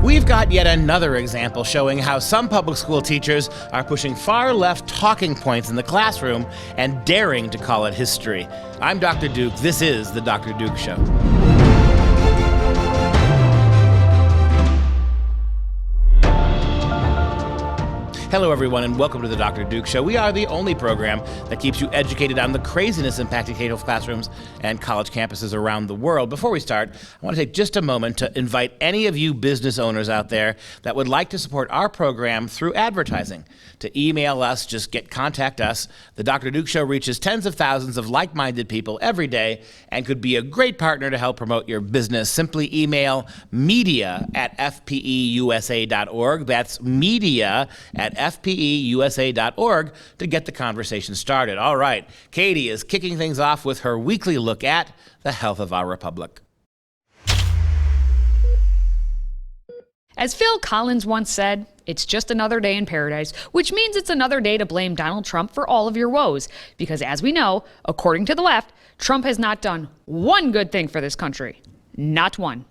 We've got yet another example showing how some public school teachers are pushing far-left talking points in the classroom and daring to call it history. I'm Dr. Duke. This is The Dr. Duke Show. Hello, everyone, and welcome to The Dr. Duke Show. We are the only program that keeps you educated on the craziness impacting K-12 classrooms and college campuses around the world. Before we start, I want to take just a moment to invite any of you business owners out there that would like to support our program through advertising. To email us, just contact us. The Dr. Duke Show reaches tens of thousands of like-minded people every day and could be a great partner to help promote your business. Simply email media@fpeusa.org. That's media@fpeusa.org to get the conversation started. All right, Katie is kicking things off with her weekly look at the health of our republic. As Phil Collins once said, it's just another day in paradise, which means it's another day to blame Donald Trump for all of your woes. Because as we know, according to the left, Trump has not done one good thing for this country. Not one.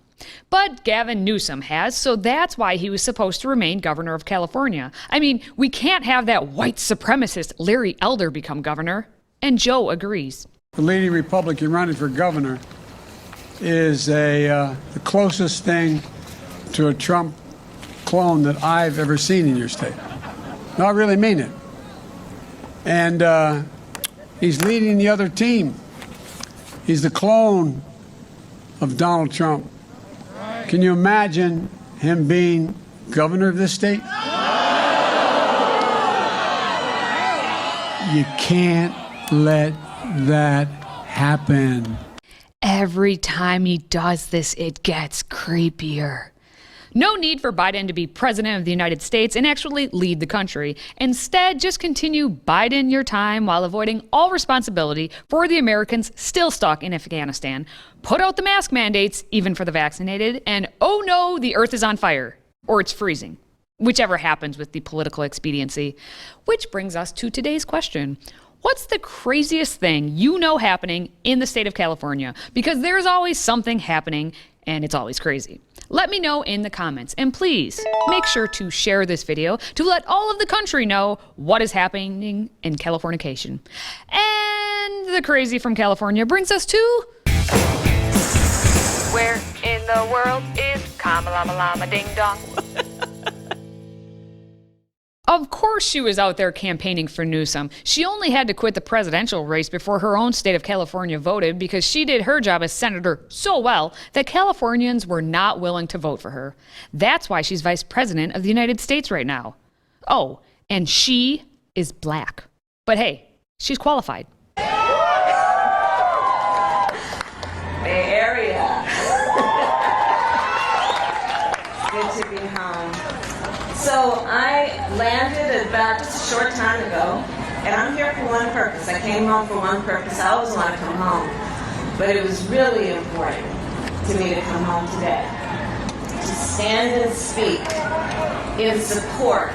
But Gavin Newsom has, so that's why he was supposed to remain governor of California. I mean, we can't have that white supremacist Larry Elder become governor. And Joe agrees. The leading Republican running for governor is the closest thing to a Trump clone that I've ever seen in your state. No, I really mean it. And he's leading the other team. He's the clone of Donald Trump. Can you imagine him being governor of this state? You can't let that happen. Every time he does this, it gets creepier. No need for Biden to be president of the United States and actually lead the country. Instead, just continue Biden your time while avoiding all responsibility for the Americans still stuck in Afghanistan. Put out the mask mandates, even for the vaccinated, and oh no, the earth is on fire. Or it's freezing. Whichever happens with the political expediency. Which brings us to today's question. What's the craziest thing you know happening in the state of California? Because there's always something happening, and it's always crazy. Let me know in the comments, and please make sure to share this video to let all of the country know what is happening in Californication. And the crazy from California brings us to... Where in the world is Kamalama Lama Ding Dong? Of course she was out there campaigning for Newsom. She only had to quit the presidential race before her own state of California voted because she did her job as senator so well that Californians were not willing to vote for her. That's why she's vice president of the United States right now. Oh, and she is black. But hey, she's qualified. Bay Area. Good to be home. So I landed about just a short time ago, and I'm here for one purpose. I came home for one purpose. I always want to come home, but it was really important to me to come home today, to stand and speak in support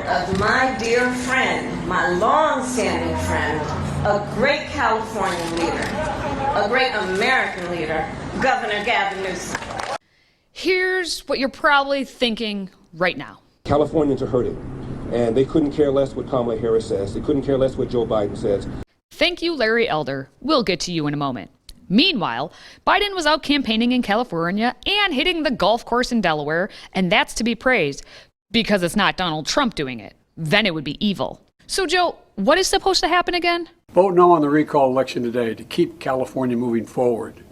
of my dear friend, my long-standing friend, a great California leader, a great American leader, Governor Gavin Newsom. Here's what you're probably thinking right now. Californians are hurting, and they couldn't care less what Kamala Harris says. They couldn't care less what Joe Biden says. Thank you, Larry Elder. We'll get to you in a moment. Meanwhile, Biden was out campaigning in California and hitting the golf course in Delaware, and that's to be praised because it's not Donald Trump doing it. Then it would be evil. So, Joe, what is supposed to happen again? Vote no on the recall election today to keep California moving forward.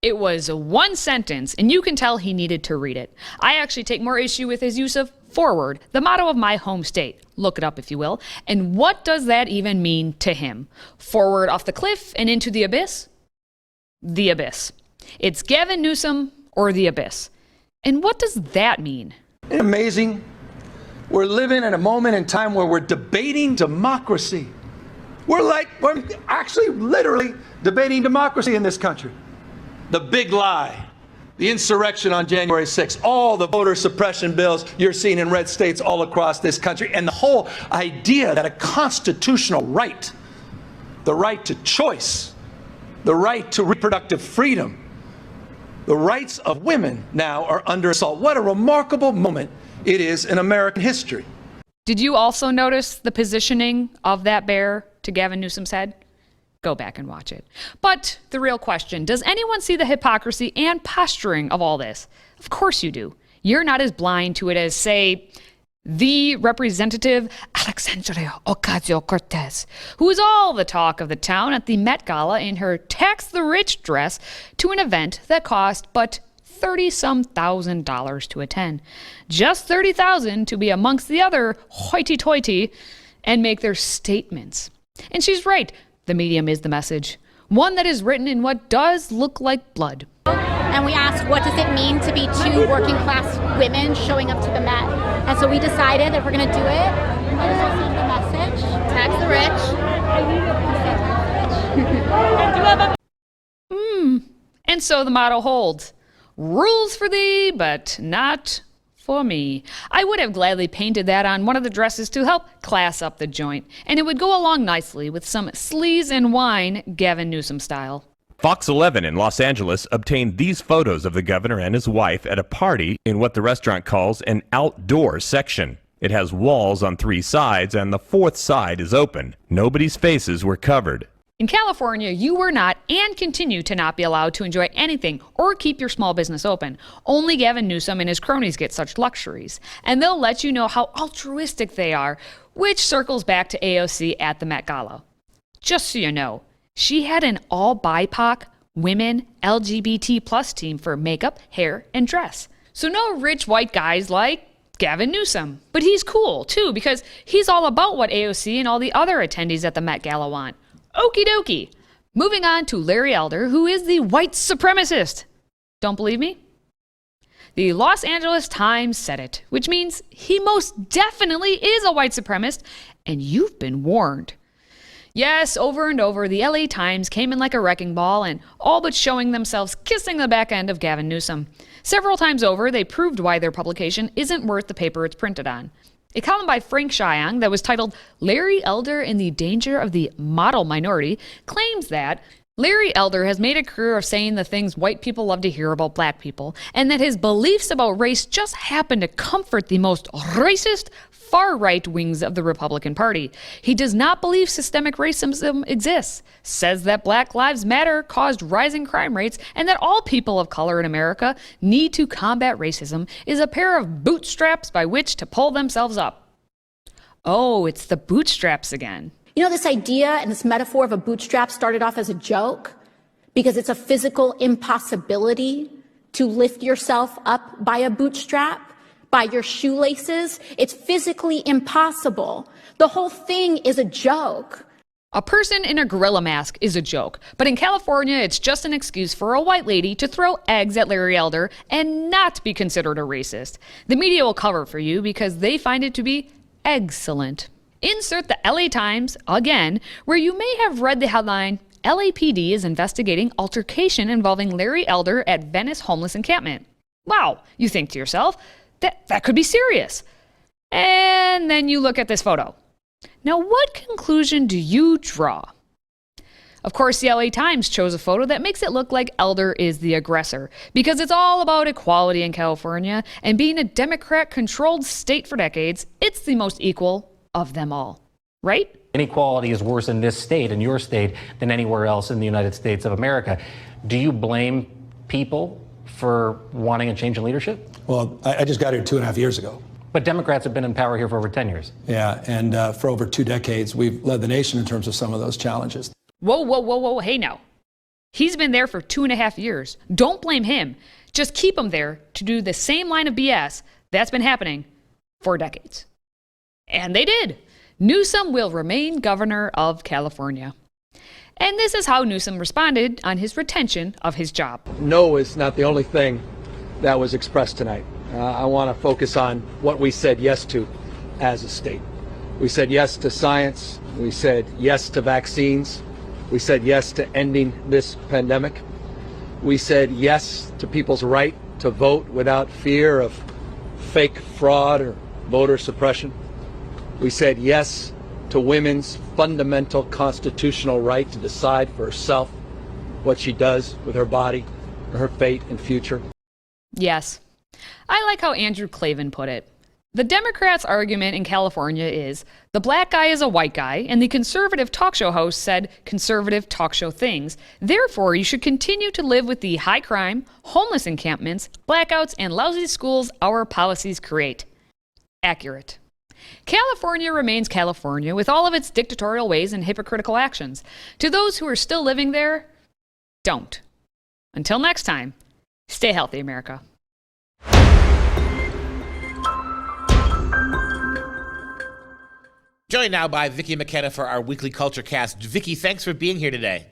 It was one sentence, and you can tell he needed to read it. I actually take more issue with his use of forward, the motto of my home state. Look it up if you will. And what does that even mean to him? Forward off the cliff and into the abyss? The abyss. It's Gavin Newsom or the abyss. And what does that mean? Isn't it amazing? We're living in a moment in time where we're debating democracy. We're actually literally debating democracy in this country. The big lie, the insurrection on January 6th, all the voter suppression bills you're seeing in red states all across this country, and the whole idea that a constitutional right, the right to choice, the right to reproductive freedom. The rights of women now are under assault. What a remarkable moment it is in American history. Did you also notice the positioning of that bear to Gavin Newsom's head? Go back and watch it. But the real question, does anyone see the hypocrisy and posturing of all this? Of course you do. You're not as blind to it as, say, the Representative Alexandria Ocasio-Cortez, who is all the talk of the town at the Met Gala in her tax-the-rich dress to an event that cost but $30-some thousand to attend. Just $30,000 to be amongst the other hoity-toity and make their statements. And she's right. The medium is the message, one that is written in what does look like blood. And we asked, what does it mean to be two working class women showing up to the Met? And so we decided that we're going to do it. We're going to send the message. Tax the rich. And so the motto holds. Rules for thee, but not for me. I would have gladly painted that on one of the dresses to help class up the joint, and it would go along nicely with some sleaze and wine Gavin Newsom style. Fox 11 in Los Angeles obtained these photos of the governor and his wife at a party in what the restaurant calls an outdoor section. It has walls on 3 sides, and the 4th side is open. Nobody's faces were covered. In California, you were not and continue to not be allowed to enjoy anything or keep your small business open. Only Gavin Newsom and his cronies get such luxuries. And they'll let you know how altruistic they are, which circles back to AOC at the Met Gala. Just so you know, she had an all BIPOC, women, LGBT plus team for makeup, hair, and dress. So no rich white guys like Gavin Newsom. But he's cool, too, because he's all about what AOC and all the other attendees at the Met Gala want. Okie dokie. Moving on to Larry Elder, who is the white supremacist. Don't believe me? The Los Angeles Times said it, which means he most definitely is a white supremacist, and you've been warned. Yes, over and over, the LA Times came in like a wrecking ball and all but showing themselves kissing the back end of Gavin Newsom. Several times over, they proved why their publication isn't worth the paper it's printed on. A column by Frank Shyong that was titled Larry Elder and the Danger of the Model Minority claims that Larry Elder has made a career of saying the things white people love to hear about black people, and that his beliefs about race just happen to comfort the most racist, far-right wings of the Republican Party. He does not believe systemic racism exists, says that Black Lives Matter caused rising crime rates, and that all people of color in America need to combat racism is a pair of bootstraps by which to pull themselves up. Oh, it's the bootstraps again. You know, this idea and this metaphor of a bootstrap started off as a joke because it's a physical impossibility to lift yourself up by a bootstrap. By your shoelaces. It's physically impossible. The whole thing is a joke. A person in a gorilla mask is a joke, but in California, it's just an excuse for a white lady to throw eggs at Larry Elder and not be considered a racist. The media will cover for you because they find it to be excellent. Insert the LA Times, again, where you may have read the headline, LAPD is investigating altercation involving Larry Elder at Venice homeless encampment. Wow, you think to yourself, that could be serious. And then you look at this photo. Now, what conclusion do you draw? Of course, the LA Times chose a photo that makes it look like Elder is the aggressor, because it's all about equality in California, and being a Democrat-controlled state for decades, it's the most equal of them all, right? Inequality is worse in this state, in your state, than anywhere else in the United States of America. Do you blame people for wanting a change in leadership? Well, I just got here 2.5 years ago. But Democrats have been in power here for over 10 years. Yeah, and for over 2 decades, we've led the nation in terms of some of those challenges. Whoa, hey now. He's been there for 2.5 years. Don't blame him. Just keep him there to do the same line of BS that's been happening for decades. And they did. Newsom will remain governor of California. And this is how Newsom responded on his retention of his job. No is not the only thing that was expressed tonight. I want to focus on what we said yes to as a state. We said yes to science. We said yes to vaccines. We said yes to ending this pandemic. We said yes to people's right to vote without fear of fake fraud or voter suppression. We said yes to women's fundamental constitutional right to decide for herself what she does with her body, her fate and future. Yes. I like how Andrew Klavan put it. The Democrats' argument in California is the black guy is a white guy, and the conservative talk show host said conservative talk show things. Therefore, you should continue to live with the high crime, homeless encampments, blackouts, and lousy schools our policies create. Accurate. California remains California with all of its dictatorial ways and hypocritical actions. To those who are still living there, don't. Until next time, stay healthy, America. Joined now by Vicki McKenna for our weekly Culture Cast. Vicki, thanks for being here today.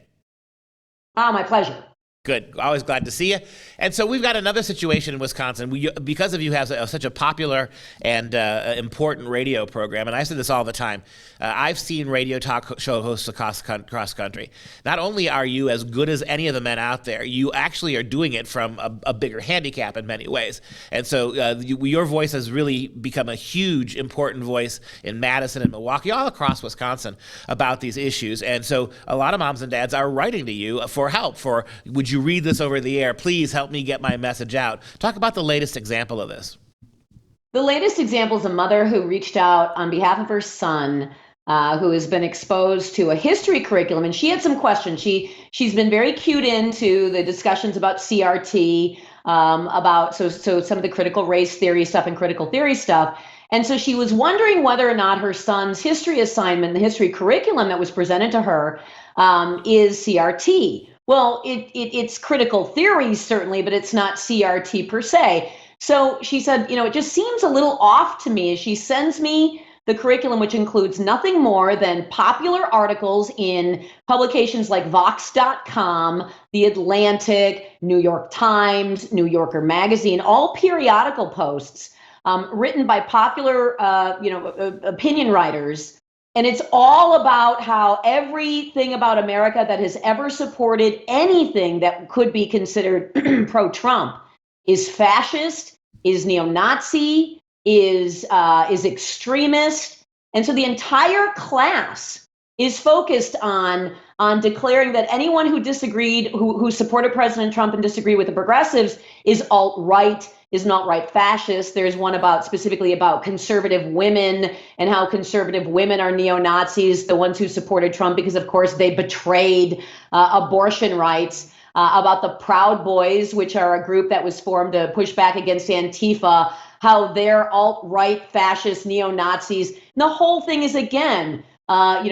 My pleasure. Good. Always glad to see you. And so we've got another situation in Wisconsin. Because of you have such a popular and important radio program, and I say this all the time, I've seen radio talk show hosts across country. Not only are you as good as any of the men out there, you actually are doing it from a bigger handicap in many ways. And so your voice has really become a huge, important voice in Madison and Milwaukee, all across Wisconsin, about these issues. And so a lot of moms and dads are writing to you for help, would you read this over the air? Please help me get my message out. Talk about the latest example of this. The latest example is a mother who reached out on behalf of her son, who has been exposed to a history curriculum, and she had some questions. She's been very cued into the discussions about CRT, about some of the critical race theory stuff and critical theory stuff. And so she was wondering whether or not her son's history assignment, the history curriculum that was presented to her, is CRT. Well, it's critical theory, certainly, but it's not CRT per se. So she said, it just seems a little off to me as she sends me the curriculum, which includes nothing more than popular articles in publications like Vox.com, The Atlantic, New York Times, New Yorker Magazine, all periodical posts written by popular, opinion writers. And it's all about how everything about America that has ever supported anything that could be considered pro-Trump is fascist, is neo-Nazi, is extremist. And so the entire class is focused on declaring that anyone who disagreed, who supported President Trump and disagreed with the progressives is alt-right, is an alt-right fascist. There's one specifically about conservative women and how conservative women are neo-Nazis, the ones who supported Trump because, of course, they betrayed abortion rights. About the Proud Boys, which are a group that was formed to push back against Antifa, how they're alt-right fascist neo-Nazis. And the whole thing is, again,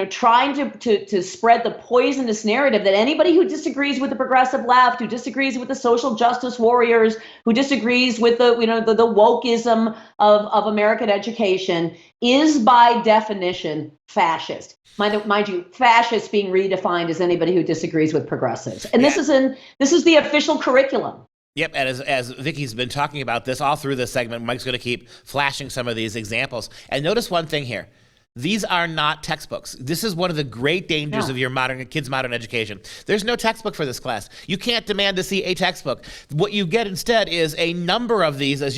trying to spread the poisonous narrative that anybody who disagrees with the progressive left, who disagrees with the social justice warriors, who disagrees with the wokeism of American education is by definition fascist. Mind you, fascist being redefined as anybody who disagrees with progressives. And this is the official curriculum. Yep, and as Vicki's been talking about this all through this segment, Mike's going to keep flashing some of these examples. And notice one thing here. These are not textbooks. This is one of the great dangers of your kids' modern education. There's no textbook for this class. You can't demand to see a textbook. What you get instead is a number of these, as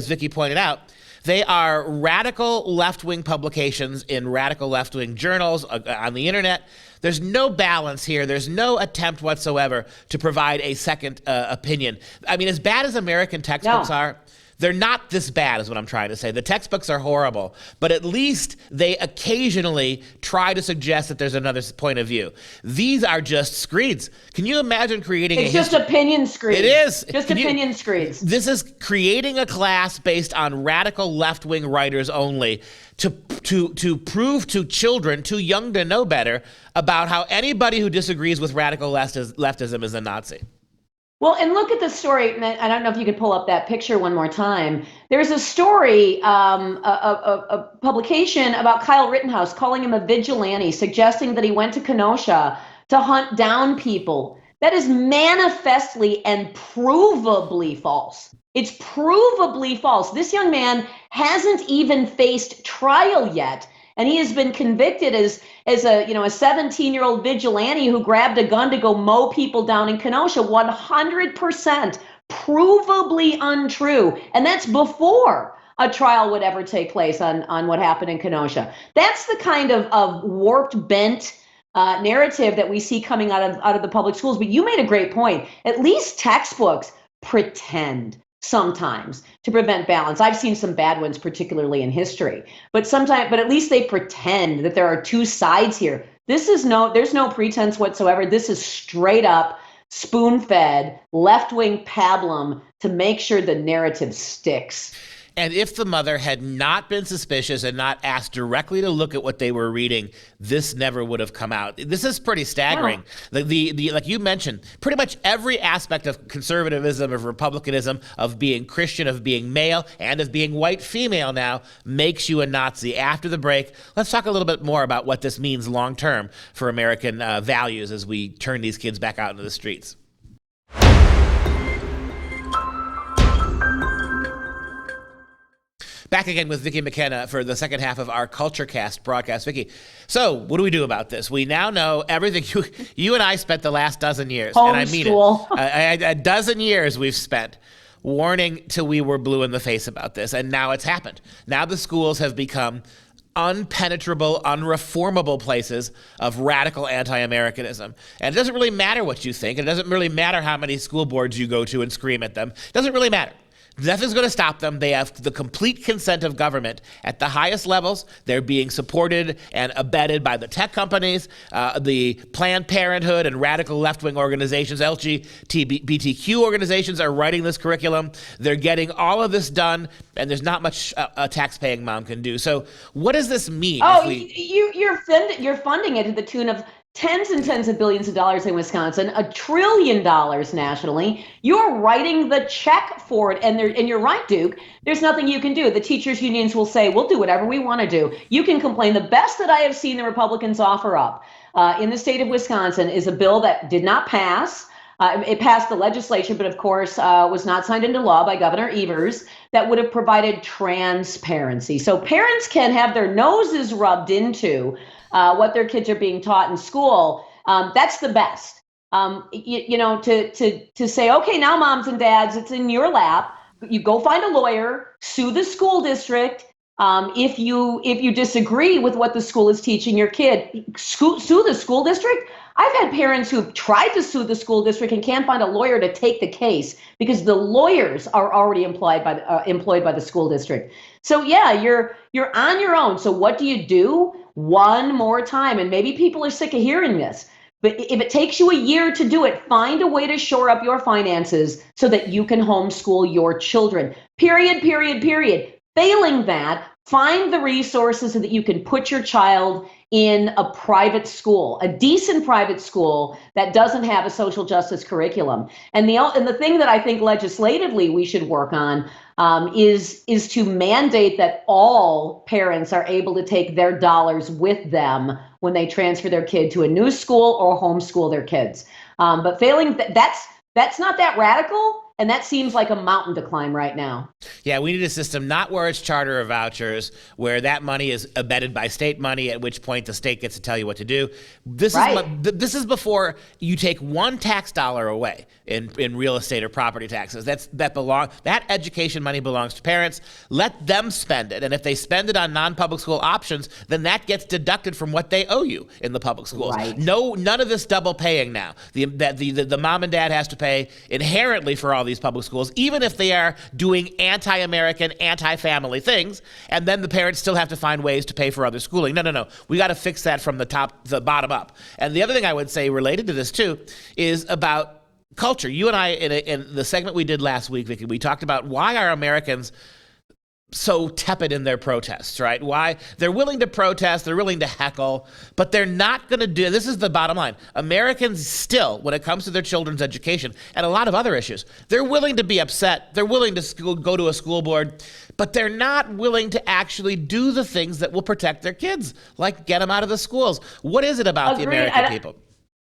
Vicki pointed out. They are radical left-wing publications in radical left-wing journals on the internet. There's no balance here. There's no attempt whatsoever to provide a second opinion. I mean, as bad as American textbooks are, they're not this bad is what I'm trying to say. The textbooks are horrible, but at least they occasionally try to suggest that there's another point of view. These are just screeds. Can you imagine creating It's just opinion screeds. It is. Just opinion screeds. This is creating a class based on radical left-wing writers only to prove to children too young to know better about how anybody who disagrees with radical leftism is a Nazi. Well, and look at the story. And I don't know if you could pull up that picture one more time. There's a story, a publication about Kyle Rittenhouse calling him a vigilante, suggesting that he went to Kenosha to hunt down people. That is manifestly and provably false. It's provably false. This young man hasn't even faced trial yet. And he has been convicted as a 17-year-old vigilante who grabbed a gun to go mow people down in Kenosha. 100% provably untrue. And that's before a trial would ever take place on what happened in Kenosha. That's the kind of warped, bent narrative that we see coming out of the public schools. But you made a great point. At least textbooks pretend sometimes to prevent balance. I've seen some bad ones, particularly in history, but at least they pretend that there are two sides here. There's no pretense whatsoever. This is straight up spoon-fed left-wing pablum to make sure the narrative sticks. And if the mother had not been suspicious and not asked directly to look at what they were reading, this never would have come out. This is pretty staggering. Yeah. The like you mentioned, pretty much every aspect of conservatism, of republicanism, of being Christian, of being male, and of being white female now makes you a Nazi. After the break, let's talk a little bit more about what this means long term for American values as we turn these kids back out into the streets. Back again with Vicki McKenna for the second half of our CultureCast broadcast. Vicki, so what do we do about this? We now know everything. You and I spent the last dozen years, and I mean it, a dozen years we've spent warning till we were blue in the face about this, and now it's happened. Now the schools have become unpenetrable, unreformable places of radical anti-Americanism. And it doesn't really matter what you think. It doesn't really matter how many school boards you go to and scream at them. It doesn't really matter. Nothing's going to stop them. They have the complete consent of government at the highest levels. They're being supported and abetted by the tech companies, the Planned Parenthood and radical left-wing organizations, LGBTQ organizations are writing this curriculum. They're getting all of this done, and there's not much a tax-paying mom can do. So what does this mean? You're funding it to the tune of tens and tens of billions of dollars in Wisconsin, $1 trillion nationally. You're writing the check for it. And you're right, Duke. There's nothing you can do. The teachers unions will say, we'll do whatever we want to do. You can complain. The best that I have seen the Republicans offer up in the state of Wisconsin is a bill that did not pass. It passed the legislature, but of course was not signed into law by Governor Evers, that would have provided transparency. So parents can have their noses rubbed into what their kids are being taught in school. That's the best. To say, okay, now moms and dads, it's in your lap. You go find a lawyer, sue the school district. If you disagree with what the school is teaching your kid, sue the school district. I've had parents who've tried to sue the school district and can't find a lawyer to take the case because the lawyers are already employed by the school district. So yeah, you're on your own. So what do you do? One more time, and maybe people are sick of hearing this, but if it takes you a year to do it, find a way to shore up your finances so that you can homeschool your children. Period. Failing that, find the resources so that you can put your child in a private school, a decent private school that doesn't have a social justice curriculum. And the thing that I think legislatively we should work on is to mandate that all parents are able to take their dollars with them when they transfer their kid to a new school or homeschool their kids. But failing that's not that radical. And that seems like a mountain to climb right now. Yeah, we need a system not where it's charter or vouchers, where that money is abetted by state money, at which point the state gets to tell you what to do. This is before you take one tax dollar away in real estate or property taxes. That education money belongs to parents. Let them spend it. And if they spend it on non-public school options, then that gets deducted from what they owe you in the public schools. Right. None of this double paying now. The mom and dad has to pay inherently for all these public schools, even if they are doing anti-American, anti-family things, and then the parents still have to find ways to pay for other schooling. No. We got to fix that from the bottom up. And the other thing I would say related to this too is about culture. You and I, in the segment we did last week, Vicki, we talked about why are Americans so tepid in their protests, right? Why they're willing to protest, they're willing to heckle, but they're not going to do, this is the bottom line. Americans still, when it comes to their children's education and a lot of other issues, they're willing to be upset, they're willing to go to a school board, but they're not willing to actually do the things that will protect their kids, like get them out of the schools. What is it about the American people?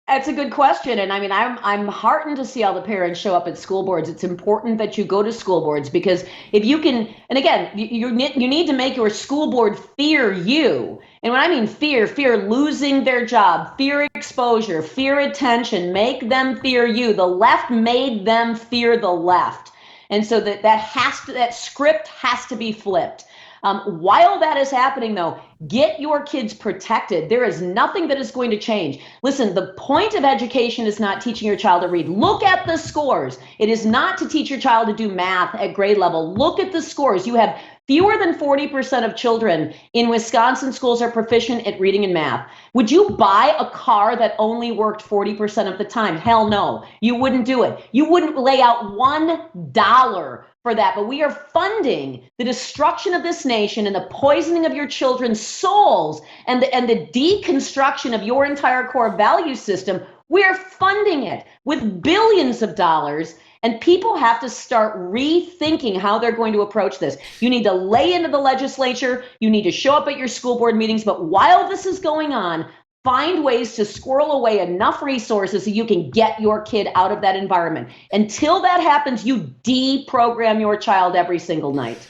That's a good question. And I mean, I'm heartened to see all the parents show up at school boards. It's important that you go to school boards because if you can, and again, you need to make your school board fear you. And when I mean fear losing their job, fear exposure, fear attention, make them fear you. The left made them fear the left. And so that script has to be flipped. While that is happening, though, get your kids protected. There is nothing that is going to change. Listen, the point of education is not teaching your child to read. Look at the scores. It is not to teach your child to do math at grade level. Look at the scores. You have fewer than 40% of children in Wisconsin schools are proficient at reading and math. Would you buy a car that only worked 40% of the time? Hell no. You wouldn't do it. You wouldn't lay out $1 for that. But we are funding the destruction of this nation and the poisoning of your children's souls and the deconstruction of your entire core value system. We are funding it with billions of dollars. And people have to start rethinking how they're going to approach this. You need to lay into the legislature. You need to show up at your school board meetings. But while this is going on, find ways to squirrel away enough resources so you can get your kid out of that environment. Until that happens, you deprogram your child every single night.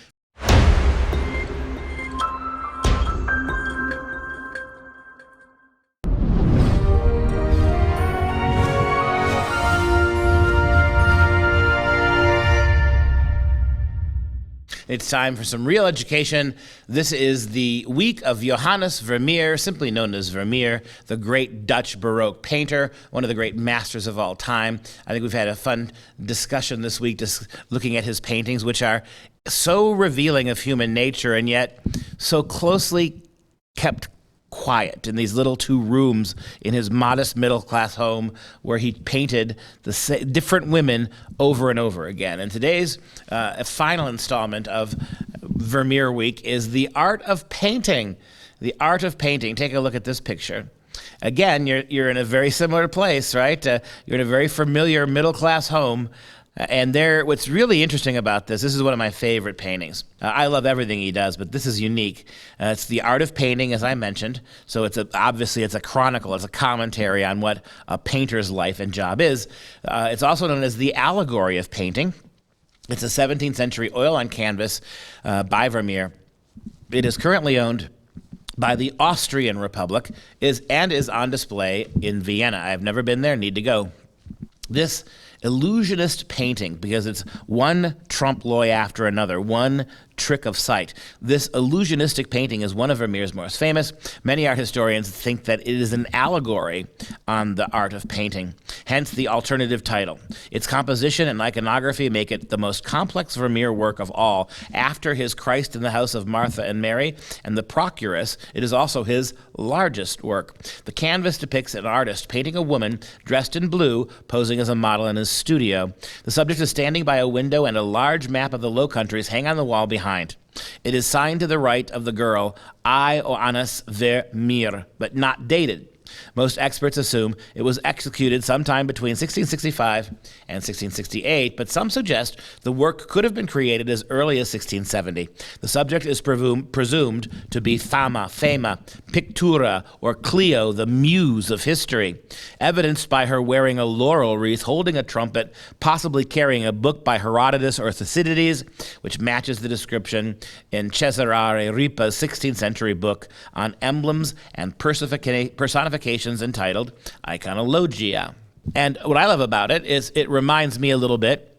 It's time for some real education. This is the week of Johannes Vermeer, simply known as Vermeer, the great Dutch Baroque painter, one of the great masters of all time. I think we've had a fun discussion this week just looking at his paintings, which are so revealing of human nature and yet so closely kept quiet in these little two rooms in his modest middle-class home where he painted the different women over and over again. And today's final installment of Vermeer Week is the art of painting. The art of painting. Take a look at this picture. Again, you're in a very similar place, right? You're in a very familiar middle-class home. And what's really interesting about this is one of my favorite paintings. I love everything he does, but this is unique. It's the art of painting, as I mentioned. So obviously it's a chronicle, it's a commentary on what a painter's life and job is. It's also known as the allegory of painting. It's a 17th century oil on canvas by Vermeer. It is currently owned by the Austrian Republic and is on display in Vienna. I've never been there, need to go. This illusionist painting, because it's one trompe l'oeil after another, one trick of sight. This illusionistic painting is one of Vermeer's most famous. Many art historians think that it is an allegory on the art of painting, hence the alternative title. Its composition and iconography make it the most complex Vermeer work of all. After his Christ in the House of Martha and Mary and the Procuress, it is also his largest work. The canvas depicts an artist painting a woman dressed in blue, posing as a model in his studio. The subject is standing by a window and a large map of the Low Countries hang on the wall behind. It is signed to the right of the girl, I Johannes Vermeer, but not dated. Most experts assume it was executed sometime between 1665 and 1668, but some suggest the work could have been created as early as 1670. The subject is presumed to be Fama, Pictura, or Clio, the muse of history, evidenced by her wearing a laurel wreath, holding a trumpet, possibly carrying a book by Herodotus or Thucydides, which matches the description in Cesare Ripa's 16th century book on emblems and personifications entitled Iconologia. And what I love about it is it reminds me a little bit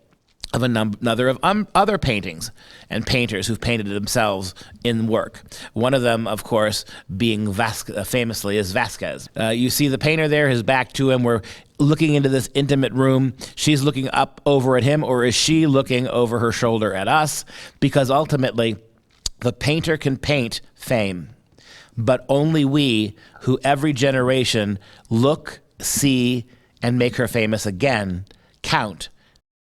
of another of other paintings and painters who've painted themselves in work. One of them, of course, being famously is Vasquez. You see the painter there, his back to him. We're looking into this intimate room. She's looking up over at him, or is she looking over her shoulder at us? Because ultimately, the painter can paint fame, but only we, who every generation look, see, and make her famous again, count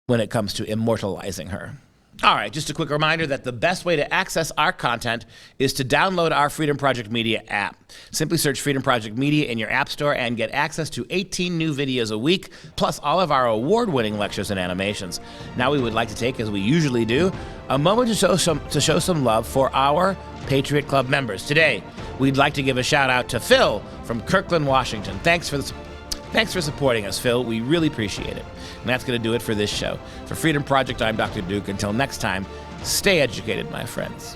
when it comes to immortalizing her. All right, just a quick reminder that the best way to access our content is to download our Freedom Project Media app. Simply search Freedom Project Media in your app store and get access to 18 new videos a week, plus all of our award-winning lectures and animations. Now we would like to take, as we usually do, a moment to show some love for our Patriot Club members. Today, we'd like to give a shout out to Phil from Kirkland, Washington. Thanks for supporting us, Phil. We really appreciate it. And that's going to do it for this show. For Freedom Project, I'm Dr. Duke. Until next time, stay educated, my friends.